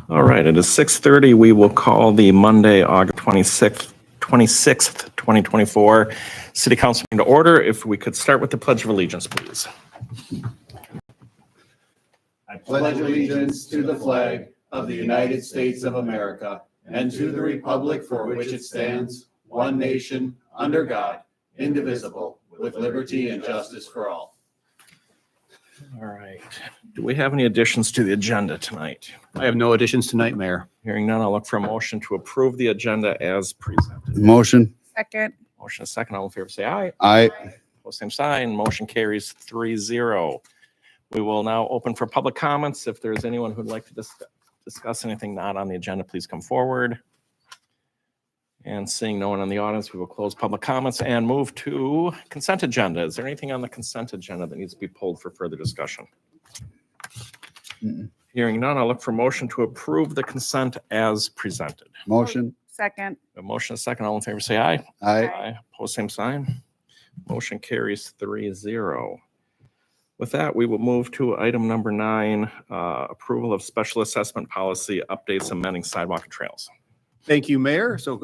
All right, it is 6:30. We will call the Monday, August 26th, 2024 City Council meeting to order. If we could start with the Pledge of Allegiance, please. I pledge allegiance to the flag of the United States of America and to the republic for which it stands, one nation, under God, indivisible, with liberty and justice for all. All right. Do we have any additions to the agenda tonight? I have no additions tonight, Mayor. Hearing none, I'll look for a motion to approve the agenda as presented. Motion. Second. Motion is second. All in favor, say aye. Aye. Opposed, same sign. Motion carries 3-0. We will now open for public comments. If there's anyone who'd like to discuss anything not on the agenda, please come forward. And seeing no one in the audience, we will close public comments and move to consent agenda. Is there anything on the consent agenda that needs to be pulled for further discussion? Hearing none, I'll look for motion to approve the consent as presented. Motion. Second. A motion is second. All in favor, say aye. Aye. Opposed, same sign. Motion carries 3-0. With that, we will move to item number 9, approval of special assessment policy updates amending sidewalk and trails. Thank you, Mayor. So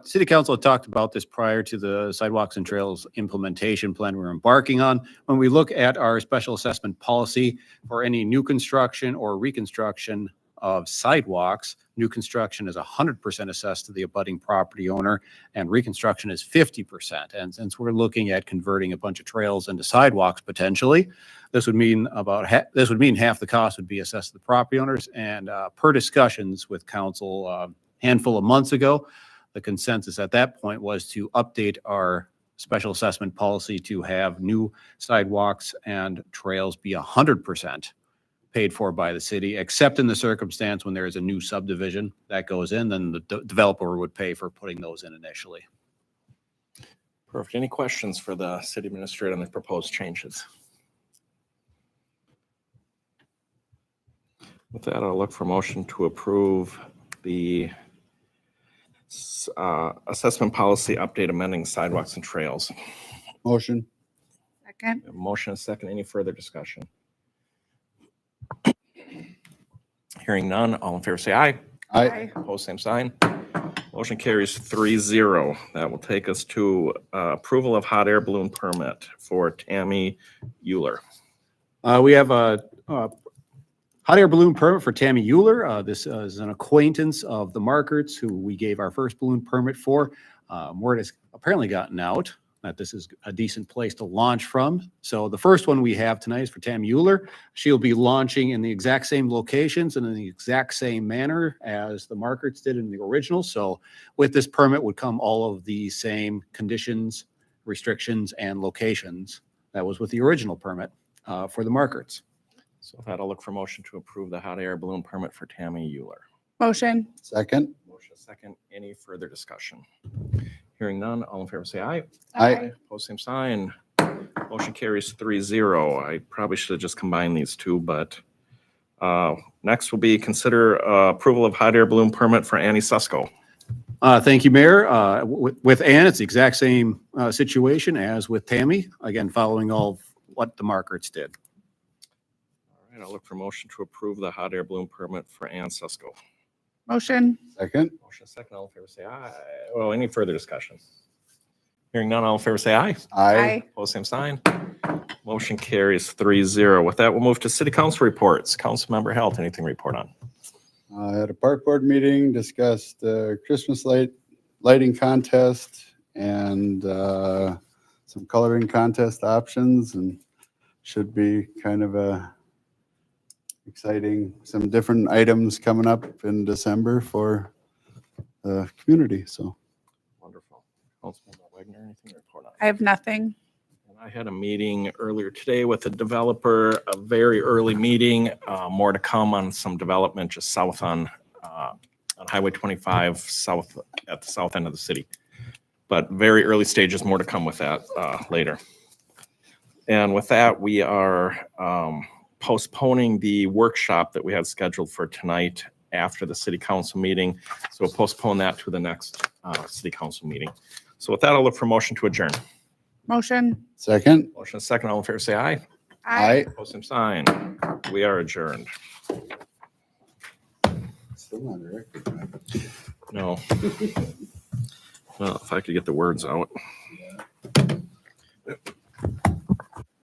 City Council had talked about this prior to the sidewalks and trails implementation plan we're embarking on. When we look at our special assessment policy for any new construction or reconstruction of sidewalks, new construction is 100% assessed to the abutting property owner and reconstruction is 50%. And since we're looking at converting a bunch of trails into sidewalks potentially, this would mean half the cost would be assessed to the property owners. And per discussions with council, handful of months ago, the consensus at that point was to update our special assessment policy to have new sidewalks and trails be 100% paid for by the city, except in the circumstance when there is a new subdivision that goes in, then the developer would pay for putting those in initially. Perfect. Any questions for the city administrator on the proposed changes? With that, I'll look for motion to approve the assessment policy update amending sidewalks and trails. Motion. Second. A motion is second. Any further discussion? Hearing none, all in favor say aye. Aye. Opposed, same sign. Motion carries 3-0. That will take us to approval of hot air balloon permit for Tammy Euler. We have a hot air balloon permit for Tammy Euler. This is an acquaintance of the Markerts who we gave our first balloon permit for. Word has apparently gotten out that this is a decent place to launch from. So the first one we have tonight is for Tammy Euler. She'll be launching in the exact same locations and in the exact same manner as the Markerts did in the original. So with this permit would come all of the same conditions, restrictions, and locations that was with the original permit for the Markerts. So with that, I'll look for motion to approve the hot air balloon permit for Tammy Euler. Motion. Second. Motion second. Any further discussion? Hearing none, all in favor say aye. Aye. Opposed, same sign. Motion carries 3-0. I probably should have just combined these two, but next will be consider approval of hot air balloon permit for Annie Susko. Thank you, Mayor. With Ann, it's the exact same situation as with Tammy. Again, following all of what the Markerts did. All right, I'll look for motion to approve the hot air balloon permit for Ann Susko. Motion. Second. Motion second, all in favor say aye. Well, any further discussion? Hearing none, all in favor say aye. Aye. Opposed, same sign. Motion carries 3-0. With that, we'll move to city council reports. Councilmember Halt, anything to report on? I had a park board meeting, discussed Christmas lighting contest and some coloring contest options, and should be kind of a exciting, some different items coming up in December for the community. So Wonderful. Councilmember Wagner, anything to report on? I have nothing. And I had a meeting earlier today with a developer, a very early meeting. More to come on some development just south on Highway 25, south at the south end of the city. But very early stages, more to come with that later. And with that, we are postponing the workshop that we had scheduled for tonight after the city council meeting. So we'll postpone that to the next city council meeting. So with that, I'll look for motion to adjourn. Motion. second. Motion is second. All in favor, say aye. Aye. Opposed, same sign. We are adjourned. Still on record. No. Well, if I could get the words out.